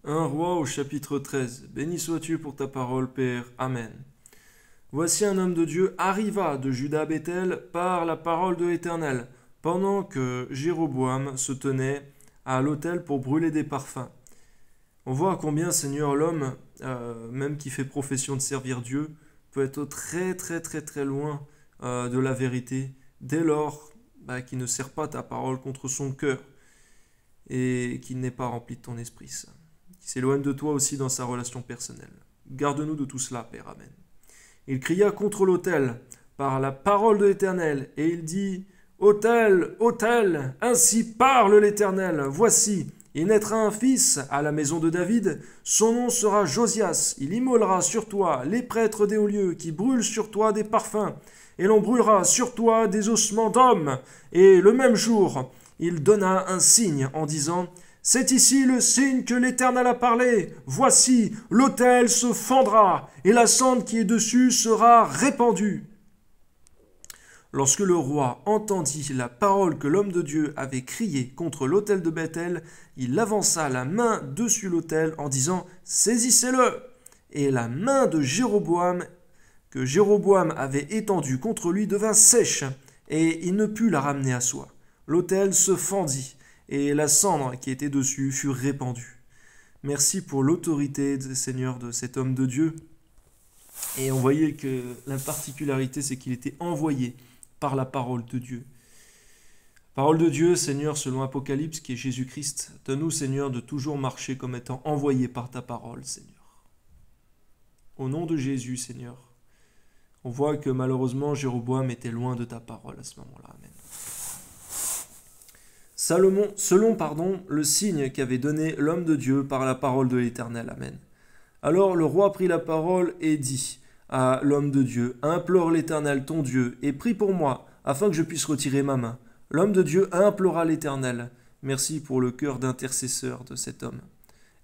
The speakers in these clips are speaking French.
Un roi au chapitre 13. Béni sois-tu pour ta parole, Père. Amen. Voici un homme de Dieu arriva de Juda à Béthel par la parole de l'Éternel, pendant que Jéroboam se tenait à l'autel pour brûler des parfums. On voit à combien, Seigneur, l'homme, même qui fait profession de servir Dieu, peut être très très très très loin de la vérité, dès lors qu'il ne sert pas ta parole contre son cœur et qu'il n'est pas rempli de ton esprit saint, qui s'éloigne de toi aussi dans sa relation personnelle. Garde-nous de tout cela, Père. Amen. Il cria contre l'autel par la parole de l'Éternel, et il dit, Autel, autel, ainsi parle l'Éternel, voici, il naîtra un fils à la maison de David, son nom sera Josias, il immolera sur toi les prêtres des hauts lieux, qui brûlent sur toi des parfums, et l'on brûlera sur toi des ossements d'hommes. Et le même jour, il donna un signe en disant, c'est ici le signe que l'Éternel a parlé. Voici, l'autel se fendra, et la cendre qui est dessus sera répandue. Lorsque le roi entendit la parole que l'homme de Dieu avait criée contre l'autel de Béthel, il avança la main dessus l'autel en disant « Saisissez-le » Et la main de Jéroboam, que Jéroboam avait étendue contre lui, devint sèche, et il ne put la ramener à soi. L'autel se fendit, et la cendre qui était dessus fut répandue. Merci pour l'autorité, Seigneur, de cet homme de Dieu. Et on voyait que la particularité, c'est qu'il était envoyé par la parole de Dieu. Parole de Dieu, Seigneur, selon Apocalypse, qui est Jésus-Christ, donne-nous, Seigneur, de toujours marcher comme étant envoyé par ta parole, Seigneur. Au nom de Jésus, Seigneur, on voit que malheureusement, Jéroboam était loin de ta parole à ce moment-là. Amen. Selon le signe qu'avait donné l'homme de Dieu par la parole de l'Éternel. Amen. Alors le roi prit la parole et dit à l'homme de Dieu, implore l'Éternel ton Dieu et prie pour moi, afin que je puisse retirer ma main. L'homme de Dieu implora l'Éternel. Merci pour le cœur d'intercesseur de cet homme.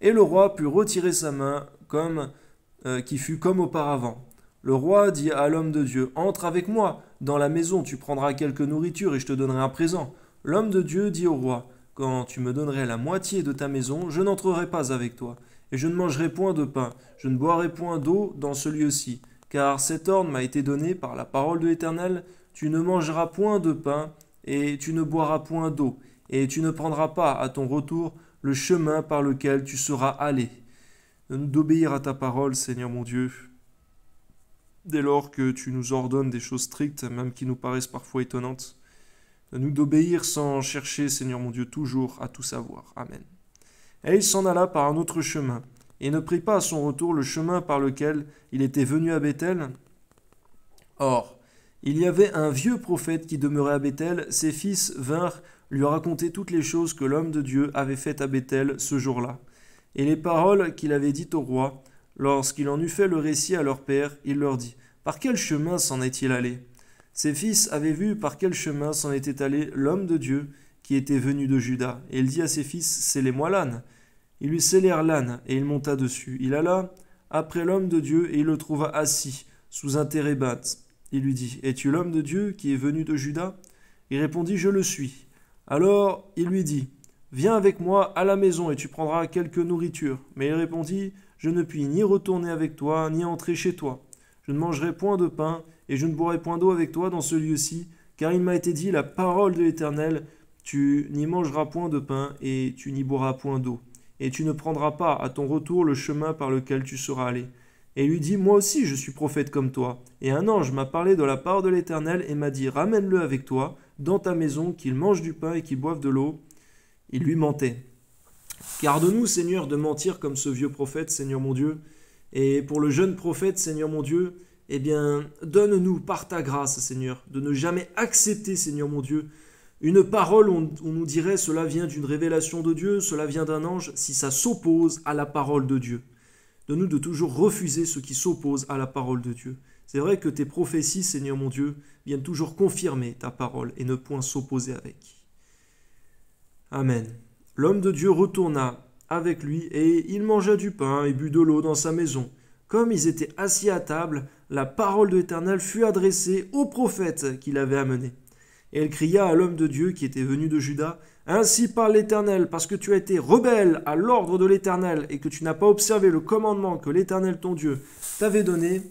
Et le roi put retirer sa main qui fut comme auparavant. Le roi dit à l'homme de Dieu, entre avec moi dans la maison, tu prendras quelque nourriture et je te donnerai un présent. L'homme de Dieu dit au roi, quand tu me donnerais la moitié de ta maison, je n'entrerai pas avec toi, et je ne mangerai point de pain, je ne boirai point d'eau dans ce lieu-ci, car cet ordre m'a été donné par la parole de l'Éternel, tu ne mangeras point de pain, et tu ne boiras point d'eau, et tu ne prendras pas à ton retour le chemin par lequel tu seras allé. Donne-nous d'obéir à ta parole, Seigneur mon Dieu, dès lors que tu nous ordonnes des choses strictes, même qui nous paraissent parfois étonnantes. Donne-nous d'obéir sans chercher, Seigneur mon Dieu, toujours à tout savoir. Amen. Et il s'en alla par un autre chemin, et ne prit pas à son retour le chemin par lequel il était venu à Béthel. Or, il y avait un vieux prophète qui demeurait à Béthel, ses fils vinrent lui raconter toutes les choses que l'homme de Dieu avait faites à Béthel ce jour-là, et les paroles qu'il avait dites au roi. Lorsqu'il en eut fait le récit à leur père, il leur dit, « Par quel chemin s'en est-il allé ?» Ses fils avaient vu par quel chemin s'en était allé l'homme de Dieu qui était venu de Juda. Et il dit à ses fils, scellez-moi l'âne. Ils lui scellèrent l'âne, et il monta dessus. Il alla après l'homme de Dieu, et il le trouva assis, sous un térébinthe. Il lui dit, es-tu l'homme de Dieu qui est venu de Juda ? Il répondit, je le suis. Alors il lui dit, viens avec moi à la maison, et tu prendras quelque nourriture. Mais il répondit, je ne puis ni retourner avec toi, ni entrer chez toi. Je ne mangerai point de pain, et je ne boirai point d'eau avec toi dans ce lieu-ci, car il m'a été dit la parole de l'Éternel, tu n'y mangeras point de pain, et tu n'y boiras point d'eau, et tu ne prendras pas à ton retour le chemin par lequel tu seras allé. Et il lui dit, moi aussi je suis prophète comme toi, et un ange m'a parlé de la part de l'Éternel, et m'a dit, ramène-le avec toi, dans ta maison, qu'il mange du pain et qu'il boive de l'eau. Il lui mentait. Garde-nous, Seigneur, de mentir comme ce vieux prophète, Seigneur mon Dieu, et pour le jeune prophète, Seigneur mon Dieu, eh bien, donne-nous par ta grâce, Seigneur, de ne jamais accepter, Seigneur mon Dieu, une parole où on nous dirait cela vient d'une révélation de Dieu, cela vient d'un ange, si ça s'oppose à la parole de Dieu. Donne-nous de toujours refuser ce qui s'oppose à la parole de Dieu. C'est vrai que tes prophéties, Seigneur mon Dieu, viennent toujours confirmer ta parole et ne point s'opposer avec. Amen. L'homme de Dieu retourna avec lui et il mangea du pain et but de l'eau dans sa maison. Comme ils étaient assis à table, la parole de l'Éternel fut adressée au prophète qui l'avait amené. Et elle cria à l'homme de Dieu qui était venu de Juda, « Ainsi parle l'Éternel, parce que tu as été rebelle à l'ordre de l'Éternel et que tu n'as pas observé le commandement que l'Éternel ton Dieu t'avait donné,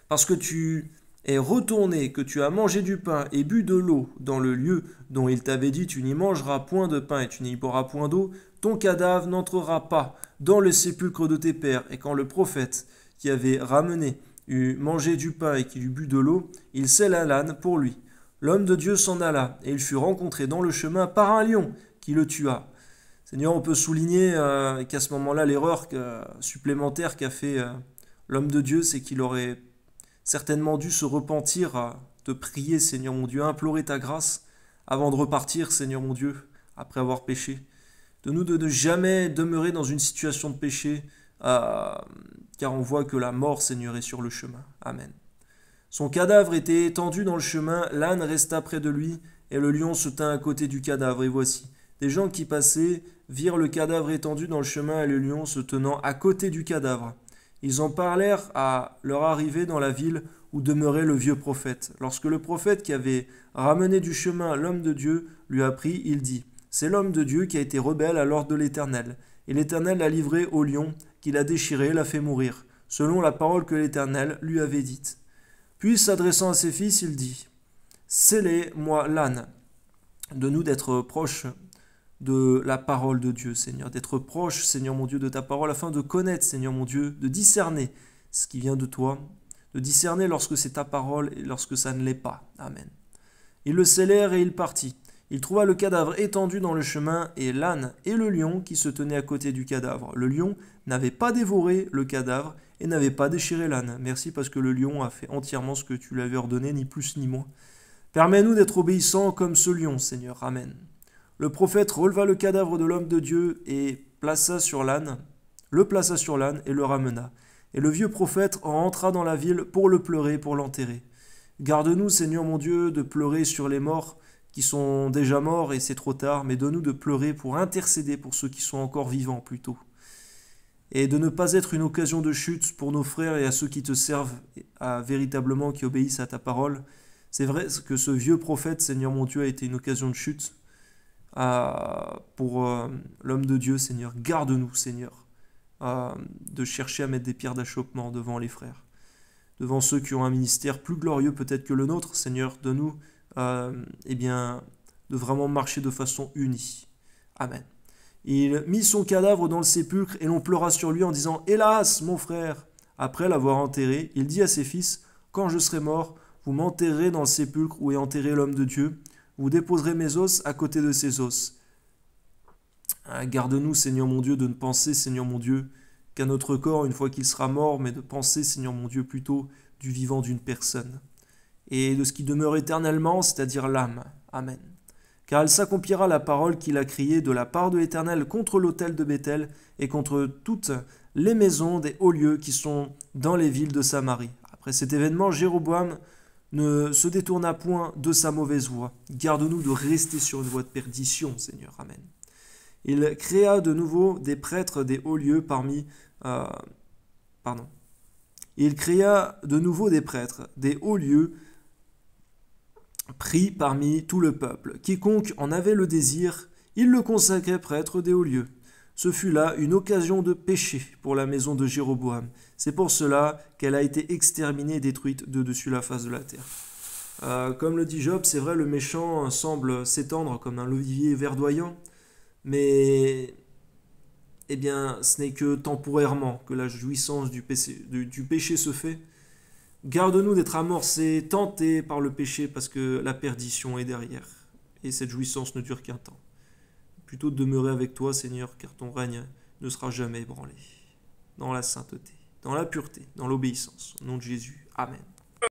parce que tu es retourné, que tu as mangé du pain et bu de l'eau dans le lieu dont il t'avait dit, tu n'y mangeras point de pain et tu n'y boiras point d'eau, ton cadavre n'entrera pas dans le sépulcre de tes pères. Et quand le prophète qui avait ramené eut mangé du pain et qu'il eut bu de l'eau, il sella l'âne pour lui. L'homme de Dieu s'en alla, et il fut rencontré dans le chemin par un lion qui le tua. » Seigneur, on peut souligner qu'à ce moment-là, l'erreur supplémentaire qu'a fait l'homme de Dieu, c'est qu'il aurait certainement dû se repentir, te prier, Seigneur mon Dieu, implorer ta grâce avant de repartir, Seigneur mon Dieu, après avoir péché. De nous de ne jamais demeurer dans une situation de péché, car on voit que la mort, Seigneur, est sur le chemin. Amen. Son cadavre était étendu dans le chemin, l'âne resta près de lui, et le lion se tint à côté du cadavre. Et voici, des gens qui passaient virent le cadavre étendu dans le chemin et le lion se tenant à côté du cadavre. Ils en parlèrent à leur arrivée dans la ville où demeurait le vieux prophète. Lorsque le prophète qui avait ramené du chemin l'homme de Dieu lui apprit, il dit, « C'est l'homme de Dieu qui a été rebelle à l'ordre de l'Éternel. Et l'Éternel l'a livré au lion, qui l'a déchiré, l'a fait mourir, selon la parole que l'Éternel lui avait dite. » Puis, s'adressant à ses fils, il dit, « Scellez-moi l'âne, de nous d'être proches de la parole de Dieu, Seigneur, d'être proche, Seigneur mon Dieu, de ta parole, afin de connaître, Seigneur mon Dieu, de discerner ce qui vient de toi, de discerner lorsque c'est ta parole et lorsque ça ne l'est pas. Amen. » Ils le scellèrent et il partit. Il trouva le cadavre étendu dans le chemin et l'âne et le lion qui se tenaient à côté du cadavre. Le lion n'avait pas dévoré le cadavre et n'avait pas déchiré l'âne. Merci parce que le lion a fait entièrement ce que tu lui avais ordonné, ni plus ni moins. Permets-nous d'être obéissants comme ce lion, Seigneur. Amen. Le prophète releva le cadavre de l'homme de Dieu et le plaça sur l'âne et le ramena. Et le vieux prophète rentra dans la ville pour le pleurer, pour l'enterrer. Garde-nous, Seigneur mon Dieu, de pleurer sur les morts qui sont déjà morts et c'est trop tard, mais donne-nous de pleurer pour intercéder pour ceux qui sont encore vivants plutôt. Et de ne pas être une occasion de chute pour nos frères et à ceux qui te servent véritablement, qui obéissent à ta parole. C'est vrai que ce vieux prophète, Seigneur mon Dieu, a été une occasion de chute pour l'homme de Dieu, Seigneur. Garde-nous, Seigneur, de chercher à mettre des pierres d'achoppement devant les frères, devant ceux qui ont un ministère plus glorieux peut-être que le nôtre, Seigneur. Donne-nous de vraiment marcher de façon unie. Amen. Il mit son cadavre dans le sépulcre et l'on pleura sur lui en disant « Hélas, mon frère !» Après l'avoir enterré, il dit à ses fils « Quand je serai mort, vous m'enterrerez dans le sépulcre où est enterré l'homme de Dieu. Vous déposerez mes os à côté de ses os. » Garde-nous, Seigneur mon Dieu, de ne penser, Seigneur mon Dieu, qu'à notre corps une fois qu'il sera mort, mais de penser, Seigneur mon Dieu, plutôt du vivant d'une personne et de ce qui demeure éternellement, c'est-à-dire l'âme. Amen. Car elle s'accomplira la parole qu'il a criée de la part de l'Éternel contre l'autel de Béthel et contre toutes les maisons des hauts lieux qui sont dans les villes de Samarie. Après cet événement, Jéroboam ne se détourna point de sa mauvaise voie. Garde-nous de rester sur une voie de perdition, Seigneur. Amen. Il créa de nouveau des prêtres des hauts lieux Il créa de nouveau des prêtres des hauts lieux pris parmi tout le peuple. Quiconque en avait le désir, il le consacrait prêtre des hauts lieux. Ce fut là une occasion de péché pour la maison de Jéroboam. C'est pour cela qu'elle a été exterminée et détruite de dessus la face de la terre. Comme le dit Job, c'est vrai, le méchant semble s'étendre comme un olivier verdoyant, mais ce n'est que temporairement que la jouissance du péché se fait. Garde-nous d'être amorcés, tentés par le péché, parce que la perdition est derrière. Et cette jouissance ne dure qu'un temps. Plutôt de demeurer avec toi, Seigneur, car ton règne ne sera jamais ébranlé. Dans la sainteté, dans la pureté, dans l'obéissance. Au nom de Jésus. Amen.